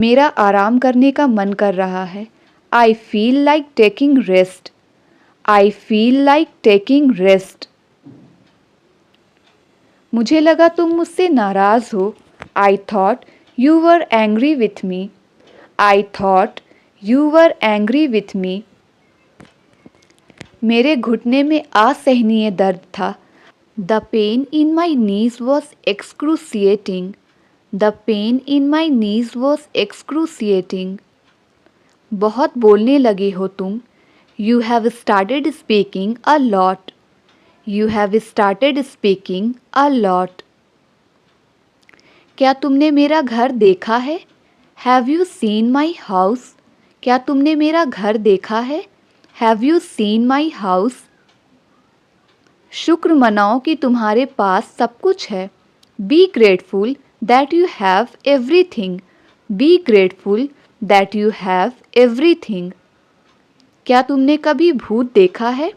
मेरा आराम करने का मन कर रहा है। I feel like taking rest. I feel like taking rest. मुझे लगा तुम मुझसे नाराज़ हो। I thought you were angry with me. I thought you were angry with me. मेरे घुटने में असहनीय दर्द था। The pain in my knees was एक्सक्रूसिएटिंग। The pain in my knees was एक्सक्रूसिएटिंग। बहुत बोलने लगे हो तुम। You have started speaking a lot. You have started speaking a lot. क्या तुमने मेरा घर देखा है? Have you seen my house? क्या तुमने मेरा घर देखा है? Have you seen my house? शुक्र मनाओ कि तुम्हारे पास सब कुछ है। Be grateful that you have everything. Be grateful that you have everything. क्या तुमने कभी भूत देखा है?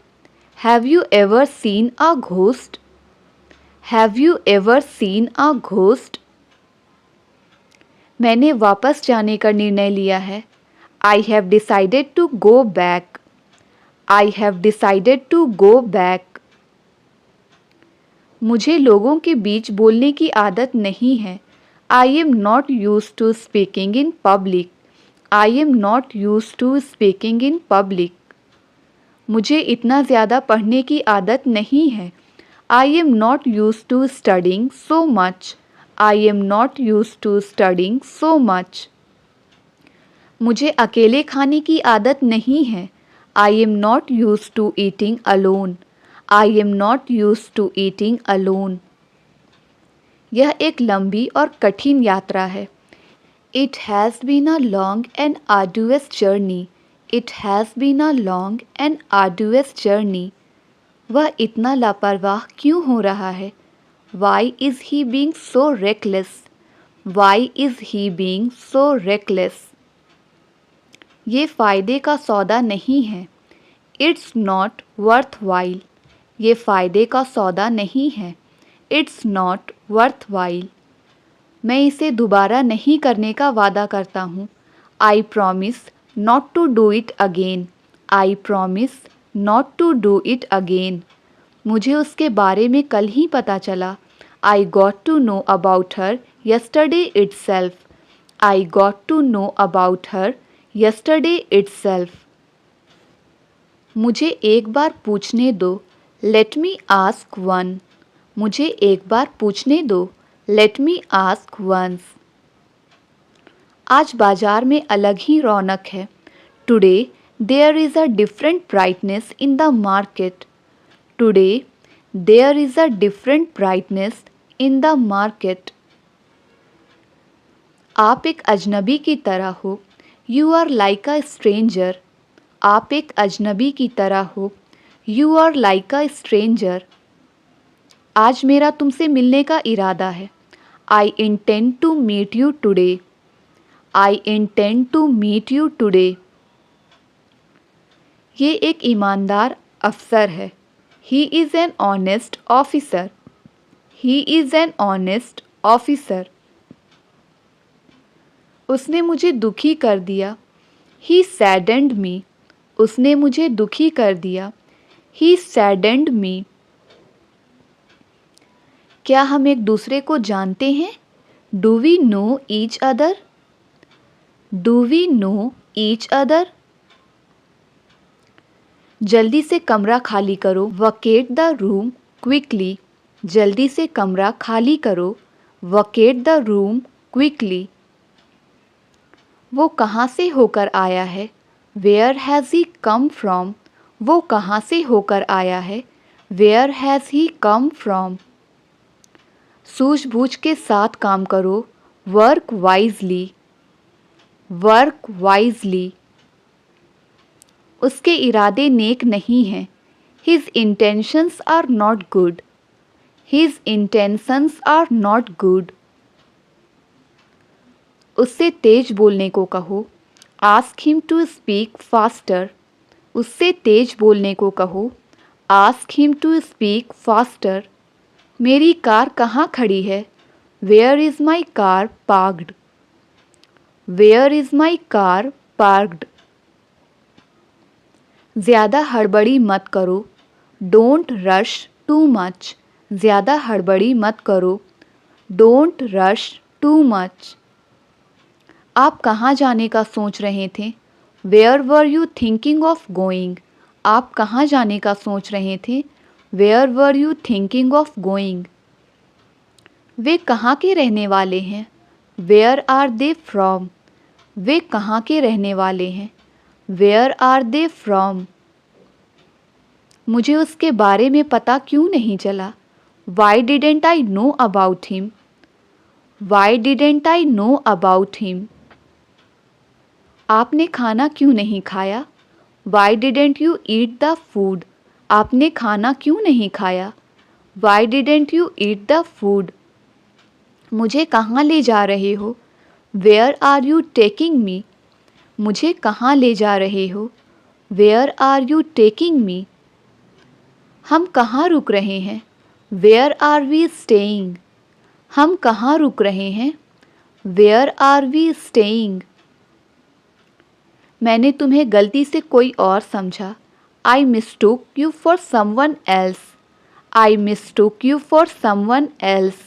Have you ever seen a ghost? Have you ever seen a ghost? मैंने वापस जाने का निर्णय लिया है। आई have decided to go back. I have decided to go back. मुझे लोगों के बीच बोलने की आदत नहीं है। I am not use to speaking in public. I am not use to speaking in public. मुझे इतना ज़्यादा पढ़ने की आदत नहीं है। I am not use to studying so much. I am not use to studying so much. मुझे अकेले खाने की आदत नहीं है। I am not use to eating alone. I am not use to eating alone. यह एक लंबी और कठिन यात्रा है। It has been a long and arduous journey. It has been a long and arduous journey. वह इतना लापरवाह क्यों हो रहा है? Why is he being so reckless? Why is he being so reckless? ये फ़ायदे का सौदा नहीं है। It's not worth while. ये फ़ायदे का सौदा नहीं है। It's not worth while. मैं इसे दोबारा नहीं करने का वादा करता हूँ। I promise not to do it again. I promise not to do it again. मुझे उसके बारे में कल ही पता चला। I got to know about her yesterday itself. I got to know about her yesterday itself. मुझे एक बार पूछने दो। Let me ask one. मुझे एक बार पूछने दो। Let me ask once. आज बाजार में अलग ही रौनक है। Today there is a different brightness in the market. Today there is a different brightness in the market. आप एक अजनबी की तरह हो। You are like a stranger. आप एक अजनबी की तरह हो। You are like a stranger. आज मेरा तुमसे मिलने का इरादा है। I intend to meet you today. I intend to meet you today. ये एक ईमानदार अफसर है। He is an honest officer. He is an honest officer. उसने मुझे दुखी कर दिया। He saddened me. उसने मुझे दुखी कर दिया। He saddened me. क्या हम एक दूसरे को जानते हैं? Do we know each other? Do we know each other? जल्दी से कमरा खाली करो। Vacate the room quickly. जल्दी से कमरा खाली करो। Vacate the room quickly. वो कहाँ से होकर आया है? Where has he come from? वो कहाँ से होकर आया है? Where has he come from? सूझबूझ के साथ काम करो। Work wisely. Work wisely. उसके इरादे नेक नहीं हैं। His intentions are not good. His intentions are not good. उससे तेज बोलने को कहो। Ask him to speak faster. उससे तेज बोलने को कहो। Ask him to speak faster. मेरी कार कहाँ खड़ी है? Where is my car parked? Where is my car parked. ज़्यादा हड़बड़ी मत करो, डोंट रश टू मच। ज़्यादा हड़बड़ी मत करो, डोंट रश टू मच। आप कहाँ जाने का सोच रहे थे? Where were you thinking of going. आप कहाँ जाने का सोच रहे थे? Where were you thinking of going. वे कहाँ के रहने वाले हैं? Where are they from. वे कहाँ के रहने वाले हैं? Where are they from. मुझे उसके बारे में पता क्यों नहीं चला? Why didn't I know about him. Why didn't I know about him. आपने खाना क्यों नहीं खाया? Why didn't you eat the food. आपने खाना क्यों नहीं खाया? Why didn't you eat the food. मुझे कहाँ ले जा रहे हो? Where are you taking me. मुझे कहाँ ले जा रहे हो? Where are you taking me. हम कहाँ रुक रहे हैं? Where are we staying. हम कहाँ रुक रहे हैं? Where are we staying. मैंने तुम्हें गलती से कोई और समझा। I mistook you for someone else. I mistook you for someone else.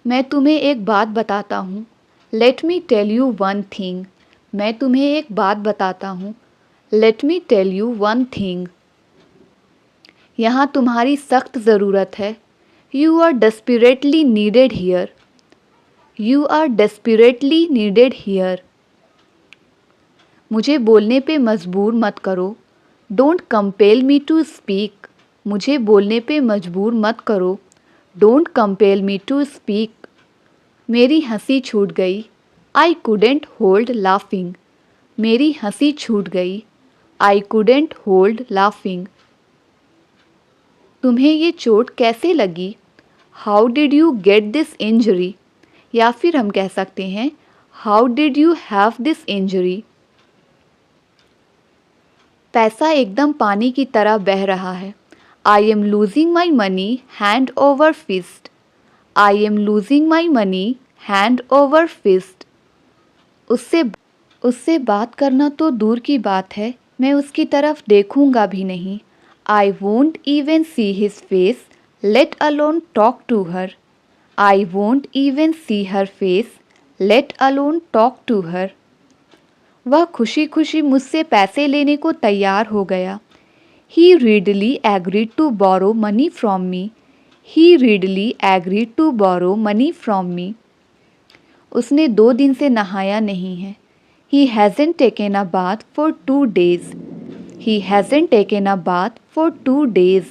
मैं तुम्हें एक बात बताता हूँ। Let me tell you one thing. मैं तुम्हें एक बात बताता हूँ। Let me tell you one thing. यहाँ तुम्हारी सख्त ज़रूरत है। You are desperately needed here. You are desperately needed here. मुझे बोलने पे मजबूर मत करो। Don't compel me to speak. मुझे बोलने पे मजबूर मत करो। Don't compel me to speak. मेरी हंसी छूट गई। I couldn't hold laughing. मेरी हंसी छूट गई। I couldn't hold laughing. तुम्हें ये चोट कैसे लगी? How did you get this injury. या फिर हम कह सकते हैं how did you have this injury. पैसा एकदम पानी की तरह बह रहा है। I am losing my money hand over fist. I am losing my money hand over fist. उससे बात करना तो दूर की बात है, मैं उसकी तरफ देखूंगा भी नहीं। I won't even see his face, let alone talk to her. I won't even see her face, let alone talk to her. वह खुशी खुशी मुझसे पैसे लेने को तैयार हो गया। He readily agreed to borrow money from me. He readily agreed to borrow money from me. उसने 2 दिन से नहाया नहीं है। He hasn't taken a bath for 2 days। He hasn't taken a bath for 2 days।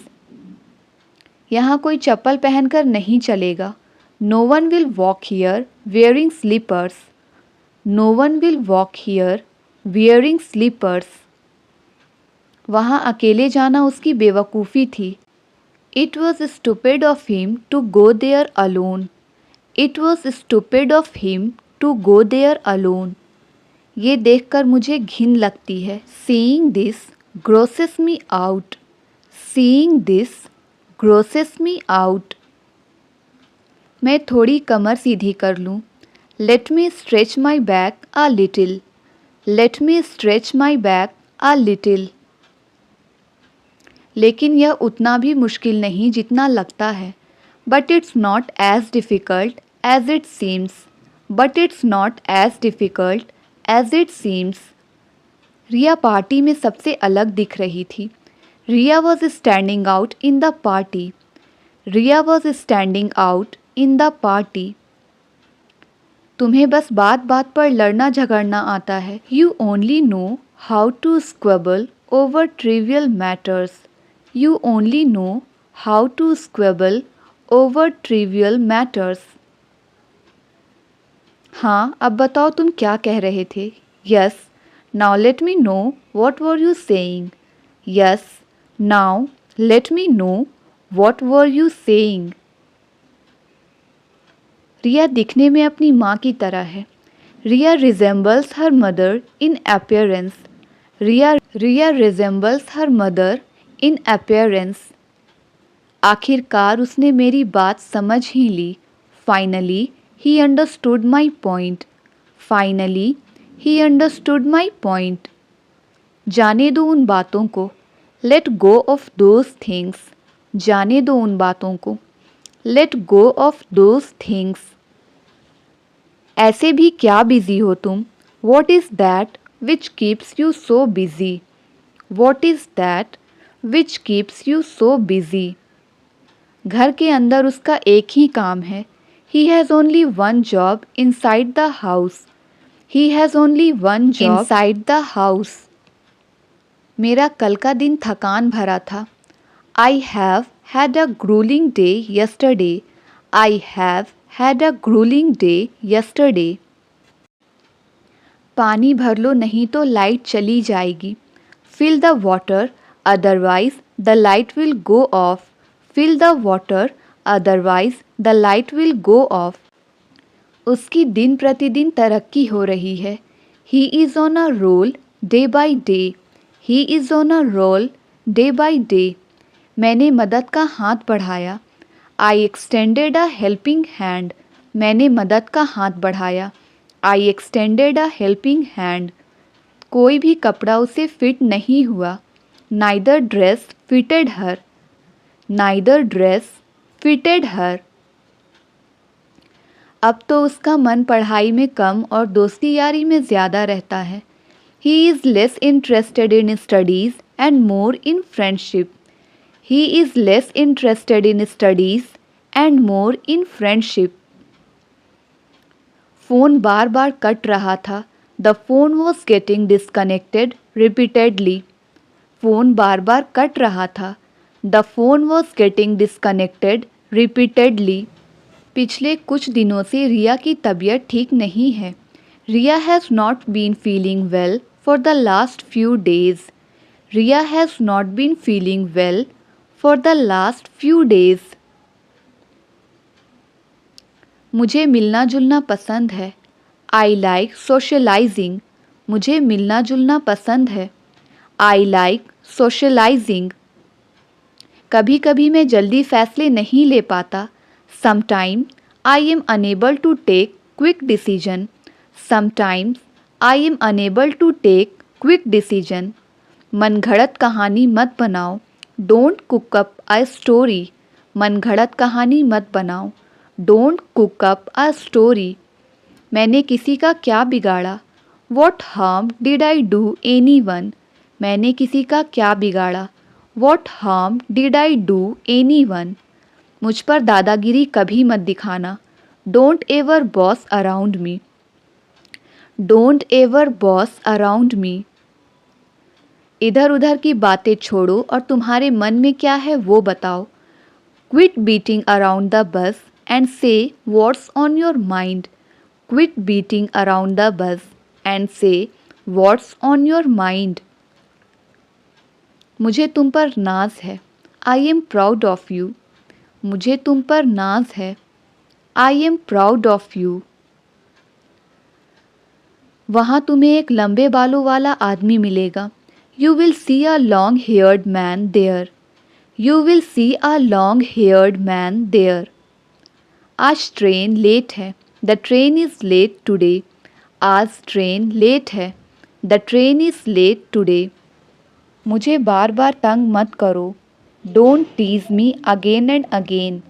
यहाँ कोई चप्पल पहनकर नहीं चलेगा। No one will walk here wearing slippers. No one will walk here wearing slippers. वहाँ अकेले जाना उसकी बेवकूफ़ी थी। It was stupid of him to go there alone. It was stupid of him to go there alone. ये देखकर मुझे घिन लगती है। Seeing this grosses me out. Seeing this grosses me out. मैं थोड़ी कमर सीधी कर लूँ। Let me stretch my back a little. Let me stretch my back a little. लेकिन यह उतना भी मुश्किल नहीं जितना लगता है। But it's not as difficult as it seems. But it's not as difficult as it seems. Riya party में सबसे अलग दिख रही थी। Riya was standing out in the party. Riya was standing out in the party. तुम्हें बस बात बात पर लड़ना झगड़ना आता है। You only know how to squabble over trivial matters. You only know how to squabble over trivial matters. हाँ, अब बताओ तुम क्या कह रहे थे? Yes, now let me know what were you saying. Yes, now let me know what were you saying. Riya दिखने में अपनी माँ की तरह है। Riya resembles her mother in appearance. Riya resembles her mother in appearance. आखिरकार उसने मेरी बात समझ ही ली। Finally He understood my point. Finally, he understood my point. जाने दो उन बातों को. Let go of those things. जाने दो उन बातों को. Let go of those things. ऐसे भी क्या बिजी हो तुम? What is that which keeps you so busy? What is that which keeps you so busy? घर के अंदर उसका एक ही काम है. He has only one job inside the house. He has only one job inside the house. मेरा कल का दिन थकान भरा था. I have had a grueling day yesterday. I have had a grueling day yesterday. पानी भर लो नहीं तो लाइट चली जाएगी. Fill the water, otherwise the light will go off. Fill the water, otherwise the light will go off. उसकी दिन प्रतिदिन तरक्की हो रही है. He is on a roll day by day. He is on a roll day by day. मैंने मदद का हाथ बढ़ाया. I extended a helping hand. मैंने मदद का हाथ बढ़ाया. I extended a helping hand. कोई भी कपड़ा उसे फिट नहीं हुआ. Neither dress fitted her. Neither dress fitted her. अब तो उसका मन पढ़ाई में कम और दोस्ती यारी में ज़्यादा रहता है. He is less interested in studies and more in friendship. He is less interested in studies and more in friendship. Phone bar bar cut रहा था. The phone was getting disconnected repeatedly. Phone bar bar cut रहा था. The phone was getting disconnected repeatedly. पिछले कुछ दिनों से रिया की तबीयत ठीक नहीं है. Riya has not been feeling well for the last few days. Riya has not been feeling well for the last few days. मुझे मिलना जुलना पसंद है. I like socializing. मुझे मिलना जुलना पसंद है. I like socializing. कभी कभी मैं जल्दी फैसले नहीं ले पाता. Sometimes I am unable to take quick decision. Sometimes I am unable to take quick decision. मनगढ़ंत कहानी मत बनाओ. Don't cook up a story. मनगढ़ंत कहानी मत बनाओ. Don't cook up a story. मैंने किसी का क्या बिगाड़ा. What harm did I do anyone? मैंने किसी का क्या बिगाड़ा. What harm did I do anyone? मुझ पर दादागिरी कभी मत दिखाना. Don't ever boss around me. Don't ever boss around me. इधर उधर की बातें छोड़ो और तुम्हारे मन में क्या है वो बताओ. Quit beating around the bus and say what's on your mind. Quit beating around the bus and say what's on your mind. मुझे तुम पर नाज है. I am proud of you. मुझे तुम पर नाज है. I am proud of you. वहाँ तुम्हें एक लंबे बालों वाला आदमी मिलेगा. You will see a long-haired man there. You will see a long-haired man there. आज ट्रेन लेट है. The train is late today. आज ट्रेन लेट है. The train is late today. मुझे बार बार तंग मत करो. Don't tease me again and again.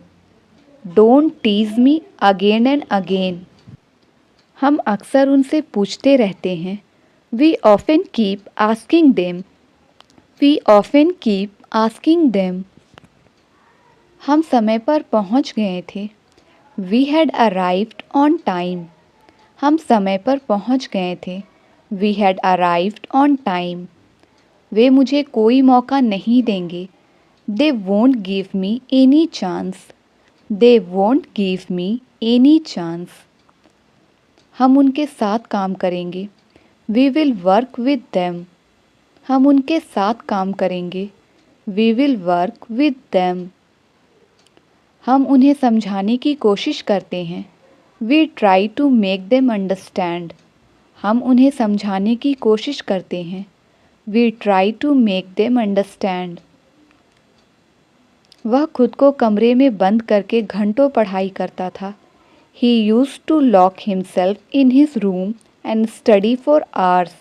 Don't tease me again and again. हम अक्सर उनसे पूछते रहते हैं. We often keep asking them. We often keep asking them. हम समय पर पहुंच गए थे. We had arrived on time. हम समय पर पहुंच गए थे. We had arrived on time. वे मुझे कोई मौका नहीं देंगे. They won't give me any chance. They won't give me any chance. हम उनके साथ काम करेंगे. We will work with them. हम उनके साथ काम करेंगे. We will work with them. हम उन्हें समझाने की कोशिश करते हैं. We try to make them understand. हम उन्हें समझाने की कोशिश करते हैं. We try to make them understand. वह खुद को कमरे में बंद करके घंटों पढ़ाई करता था. He used to lock himself in his room and study for hours.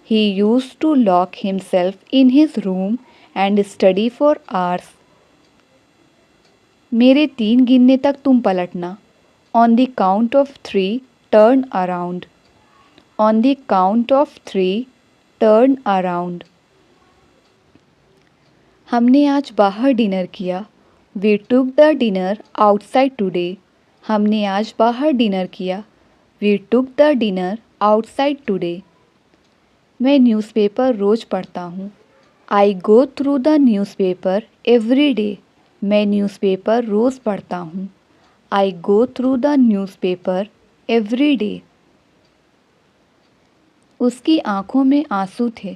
He used to lock himself in his room and study for hours. मेरे 3 गिनने तक तुम पलटना. On the count of 3, turn around. On the count of 3, turn around. हमने आज बाहर dinner किया. We took the dinner outside today. हमने आज बाहर डिनर किया. We took the dinner outside today. मैं न्यूज़पेपर रोज़ पढ़ता हूँ. I go through the newspaper every day. मैं न्यूज़पेपर रोज़ पढ़ता हूँ. I go through the newspaper every day. उसकी आँखों में आंसू थे.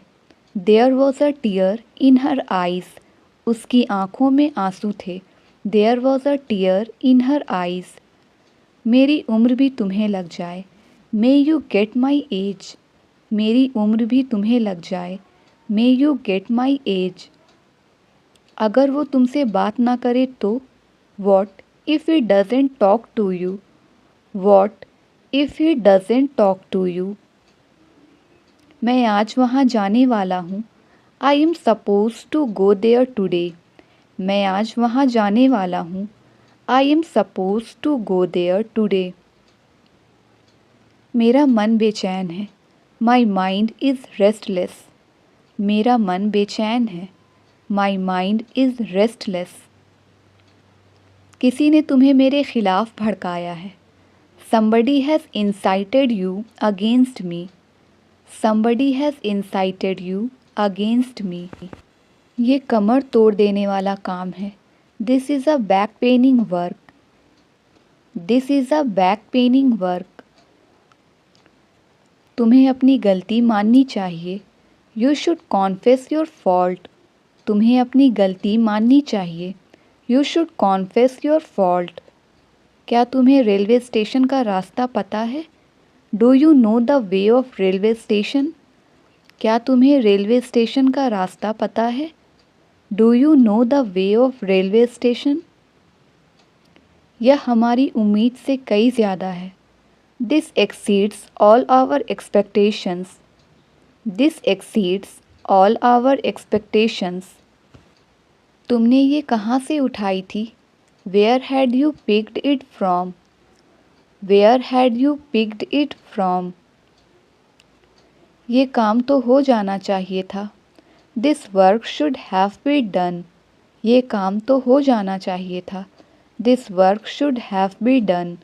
There was a tear in her eyes. उसकी आँखों में आंसू थे. There was a tear in her eyes. मेरी उम्र भी तुम्हें लग जाए. May you get my age. मेरी उम्र भी तुम्हें लग जाए. May you get my age. अगर वो तुमसे बात ना करे तो? What if he doesn't talk to you? What if he doesn't talk to you? मैं आज वहाँ जाने वाला हूँ. I am supposed to go there today. मैं आज वहाँ जाने वाला हूँ. I am supposed to go there today. मेरा मन बेचैन है. My mind is restless. मेरा मन बेचैन है. My mind is restless. किसी ने तुम्हें मेरे खिलाफ भड़काया है. Somebody has incited you against me. Somebody has incited you against me. ये कमर तोड़ देने वाला काम है. This is a back paining work. This is a back paining work. तुम्हें अपनी गलती माननी चाहिए. You should confess your fault. तुम्हें अपनी गलती माननी चाहिए. You should confess your fault. क्या तुम्हें रेलवे स्टेशन का रास्ता पता है? Do you know the way of railway station? क्या तुम्हें रेलवे स्टेशन का रास्ता पता है? Do you know the way of railway station? यह हमारी उम्मीद से कई ज़्यादा है. This exceeds all our expectations. This exceeds all our expectations. तुमने ये कहाँ से उठाई थी? Where had you picked it from? Where had you picked it from? ये काम तो हो जाना चाहिए था. This work should have been done. ये काम तो हो जाना चाहिए था. This work should have been done.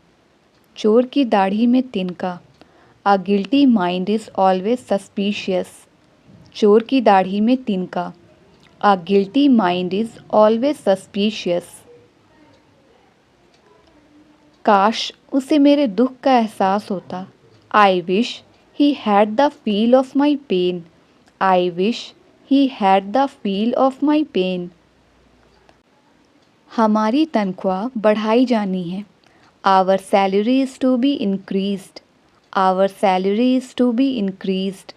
चोर की दाढ़ी में तिनका. A guilty mind is always suspicious. चोर की दाढ़ी में तिनका. A guilty mind is always suspicious. काश उसे मेरे दुख का एहसास होता. I wish he had the feel of my pain. I wish he had the feel of my pain. हमारी तनख्वाह बढ़ाई जानी है. Our salary is to be increased. Our salary is to be increased.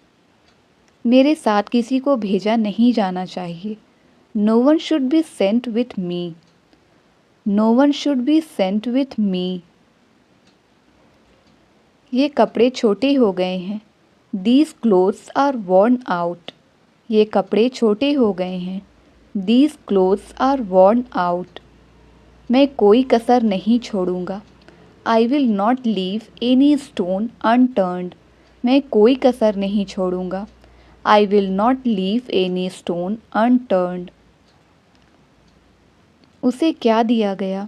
मेरे साथ किसी को भेजा नहीं जाना चाहिए. No one should be sent with me. No one should be sent with me. ये कपड़े छोटे हो गए हैं. These clothes are worn out. ये कपड़े छोटे हो गए हैं. These clothes are worn out. मैं कोई कसर नहीं छोड़ूंगा. I will not leave any stone unturned. मैं कोई कसर नहीं छोड़ूंगा. I will not leave any stone unturned. उसे क्या दिया गया?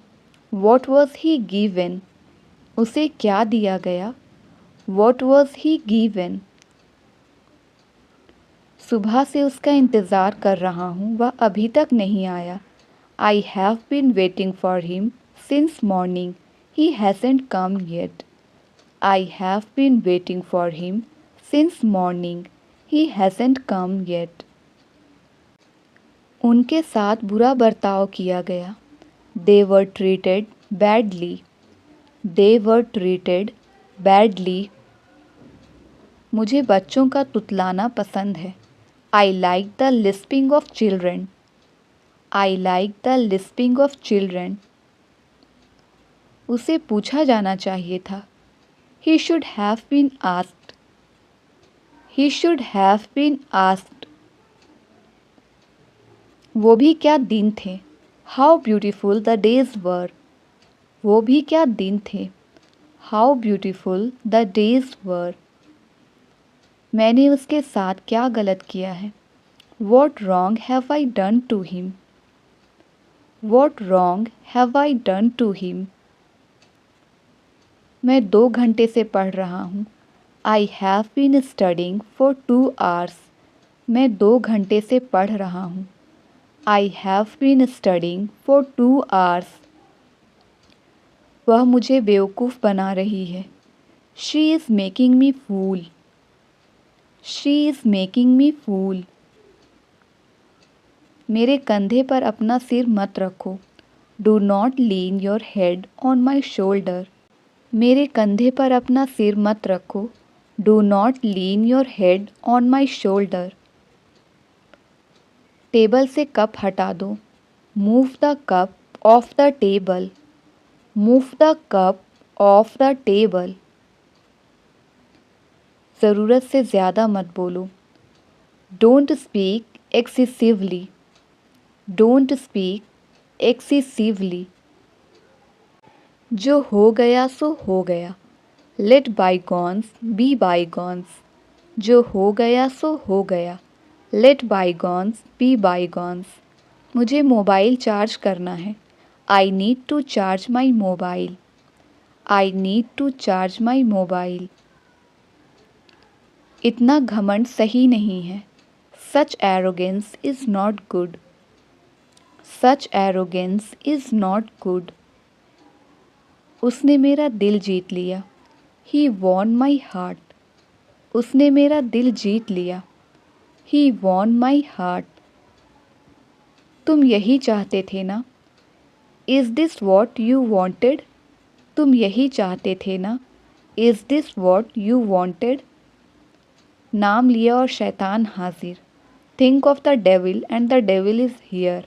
What was he given? उसे क्या दिया गया? What was he given? सुबह से उसका इंतज़ार कर रहा हूँ. वह अभी तक नहीं आया. I have been waiting for him since morning. He hasn't come yet. I have been waiting for him since morning. He hasn't come yet. उनके साथ बुरा बर्ताव किया गया. They were treated badly. They were treated badly. मुझे बच्चों का तुतलाना पसंद है. I like the lisping of children. I like the lisping of children. उसे पूछा जाना चाहिए था। He should have been asked. He should have been asked. वो भी क्या दिन थे। How beautiful the days were. वो भी क्या दिन थे। How beautiful the days were. मैंने उसके साथ क्या गलत किया है। What wrong have I done to him? What wrong have I done to him? मैं 2 घंटे से पढ़ रहा हूँ। I have been studying for 2 hours. मैं 2 घंटे से पढ़ रहा हूँ। I have been studying for 2 hours. वह मुझे बेवकूफ़ बना रही है। She is making me fool. She is making me fool. मेरे कंधे पर अपना सिर मत रखो। Do not lean your head on my shoulder. मेरे कंधे पर अपना सिर मत रखो। Do not lean your head on my shoulder. Table से कप हटा दो। Move the cup off the table. Move the cup off the table. ज़रूरत से ज़्यादा मत बोलो। Don't speak excessively. Don't speak excessively. जो हो गया सो हो गया। Let bygones be bygones. जो हो गया सो हो गया। Let bygones be bygones. मुझे मोबाइल चार्ज करना है। I need to charge my mobile. I need to charge my mobile. इतना घमंड सही नहीं है। Such arrogance is not good. Such arrogance is not good. उसने मेरा दिल जीत लिया। He won my heart. उसने मेरा दिल जीत लिया। He won my heart. तुम यही चाहते थे ना? Is this what you wanted? तुम यही चाहते थे ना? Is this what you wanted? नाम लिया और शैतान हाजिर। Think of the devil and the devil is here.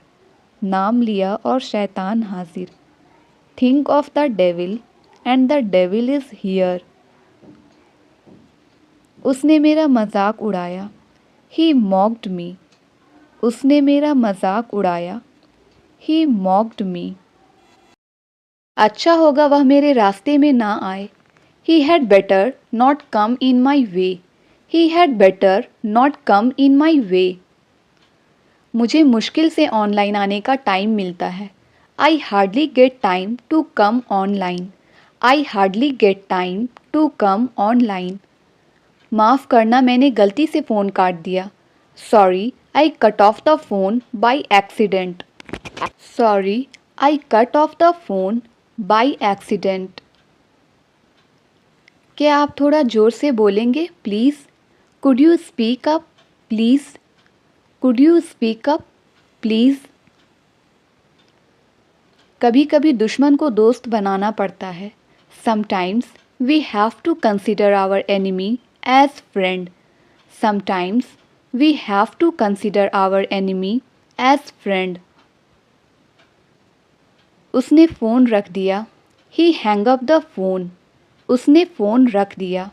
नाम लिया और शैतान हाजिर। Think of the devil and the devil is here. उसने मेरा मजाक उड़ाया। He mocked me. उसने मेरा मजाक उड़ाया। He mocked me. अच्छा होगा वह मेरे रास्ते में ना आए। He had better not come in my way. He had better not come in my way. मुझे मुश्किल से ऑनलाइन आने का टाइम मिलता है। I hardly get time to come online. I hardly get time to come online. माफ़ करना मैंने गलती से फ़ोन काट दिया। Sorry, I cut off the phone by accident. Sorry, I cut off the phone by accident. क्या आप थोड़ा ज़ोर से बोलेंगे please? Could you speak up please? Could you speak up please? कभी कभी दुश्मन को दोस्त बनाना पड़ता है। Sometimes we have to consider our enemy as friend. Sometimes we have to consider our enemy as friend. उसने फ़ोन रख दिया। He hang up the phone. उसने फ़ोन रख दिया।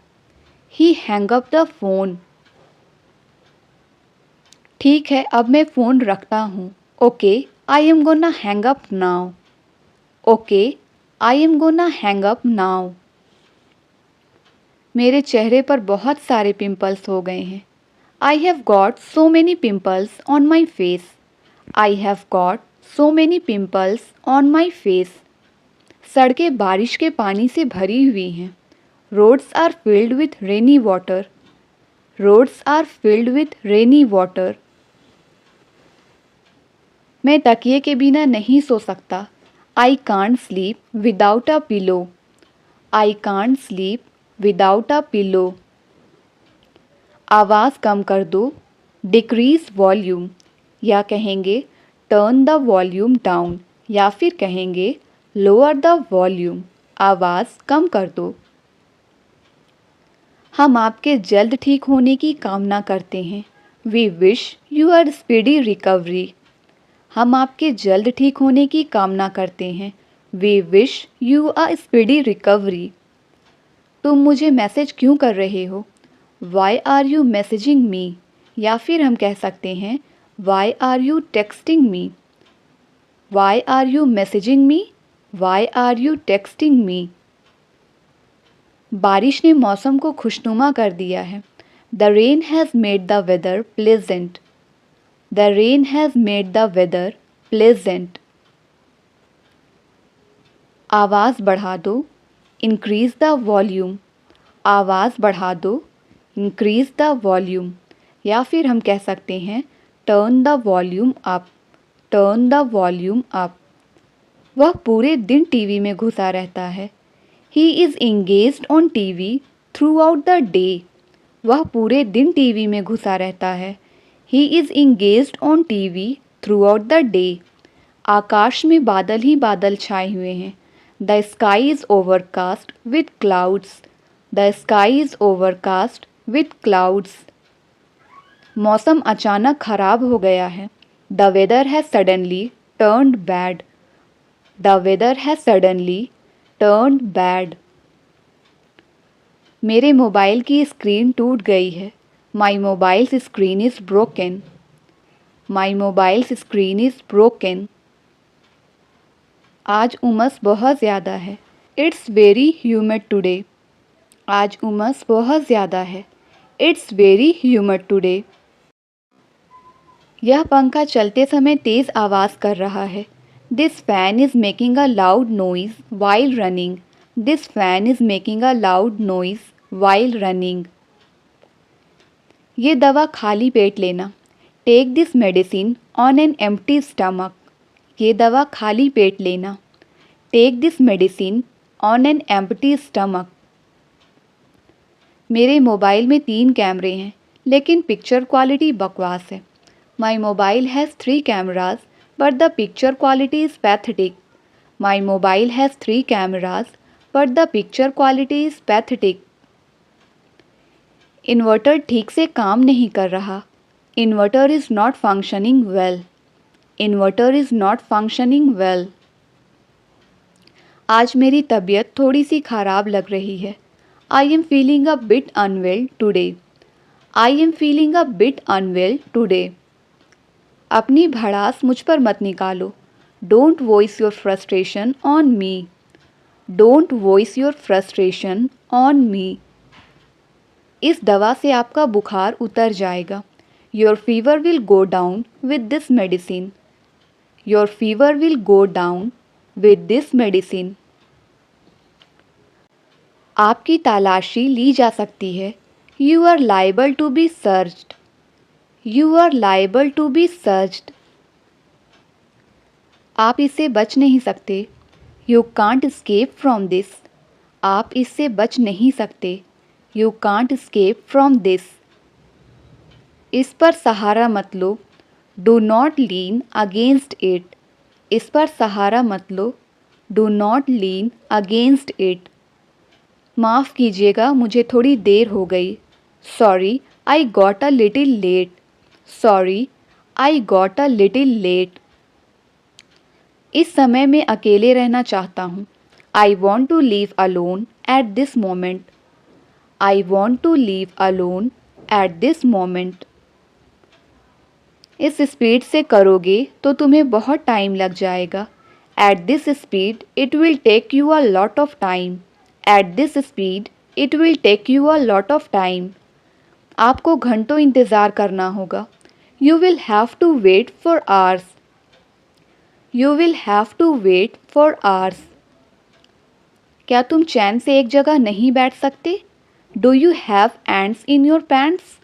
He hang up the phone. ठीक है अब मैं फ़ोन रखता हूँ। Okay, I am gonna hang up now. Okay, I am gonna hang up now. मेरे चेहरे पर बहुत सारे पिंपल्स हो गए हैं। I have got so many pimples on my face. I have got so many pimples on my face. सड़कें बारिश के पानी से भरी हुई हैं। Roads are filled with rainy water. Roads are filled with rainy water. मैं तकिए के बिना नहीं सो सकता। I can't sleep without a pillow. I can't sleep without a pillow. आवाज़ कम कर दो। Decrease volume. या कहेंगे Turn the volume down. या फिर कहेंगे Lower the volume. आवाज़ कम कर दो। हम आपके जल्द ठीक होने की कामना करते हैं। We wish you a speedy recovery. हम आपके जल्द ठीक होने की कामना करते हैं। We wish you a speedy recovery. तुम मुझे मैसेज क्यों कर रहे हो? Why are you messaging me? या फिर हम कह सकते हैं why are you texting me? Why are you messaging me? Why are you texting me? बारिश ने मौसम को खुशनुमा कर दिया है। The rain has made the weather pleasant. The rain has made the weather pleasant. आवाज़ बढ़ा दो, इंक्रीज़ द वॉल्यूम। आवाज़ बढ़ा दो, इंक्रीज़ द वॉल्यूम। या फिर हम कह सकते हैं turn the volume up. Turn the volume up. वह पूरे दिन टीवी में घुसा रहता है। He is engaged on TV throughout the day. वह पूरे दिन टीवी में घुसा रहता है। He is engaged on TV throughout the day. आकाश में बादल ही बादल छाए हुए हैं। The sky is overcast with clouds. The sky is overcast with clouds. मौसम अचानक खराब हो गया है। The weather has suddenly turned bad. The weather has suddenly turned bad. मेरे मोबाइल की स्क्रीन टूट गई है। My mobile's screen is broken. My mobile's screen is broken. आज उमस बहुत ज़्यादा है। It's very humid today. आज उमस बहुत ज़्यादा है। It's very humid today. यह पंखा चलते समय तेज़ आवाज़ कर रहा है। This fan is making a loud noise while running. This fan is making a loud noise while running. ये दवा खाली पेट लेना। Take this medicine on an empty stomach. ये दवा खाली पेट लेना। Take this medicine on an empty stomach. मेरे मोबाइल में 3 कैमरे हैं, लेकिन पिक्चर क्वालिटी बकवास है। My mobile has 3 cameras, but the picture quality is pathetic. My mobile has 3 cameras, but the picture quality is pathetic. Inverter ठीक से काम नहीं कर रहा। Inverter is not functioning well. Inverter is not functioning well. आज मेरी तबीयत थोड़ी सी खराब लग रही है। I am feeling a bit unwell today. I am feeling a bit unwell today. अपनी भड़ास मुझ पर मत निकालो। Don't voice your frustration on me. Don't voice your frustration on me. इस दवा से आपका बुखार उतर जाएगा। Your fever will go down with this medicine. Your fever will go down with this medicine. आपकी तलाशी ली जा सकती है। You are liable to be searched. You are liable to be searched. आप इससे बच नहीं सकते। You can't escape from this. आप इससे बच नहीं सकते। You can't escape from this. इस पर सहारा मत लो। Do not lean against it. इस पर सहारा मत लो। Do not lean against it. माफ़ कीजिएगा, मुझे थोड़ी देर हो गई। Sorry I got a little late. Sorry I got a little late. इस समय मैं अकेले रहना चाहता हूँ। I want to leave alone at this moment. I want to leave alone at this moment. इस स्पीड से करोगे तो तुम्हें बहुत टाइम लग जाएगा। At this speed it will take you a lot of time. At this speed it will take you a lot of time. आपको घंटों इंतज़ार करना होगा। You will have to wait for hours. You will have to wait for hours. क्या तुम चैन से एक जगह नहीं बैठ सकते? Do you have ends in your pants?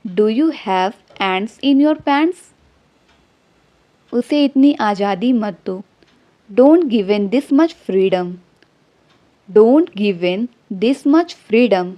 Do you have ends in your pants? उसे इतनी आज़ादी मत दो। Don't give in this much freedom. Don't give in this much freedom.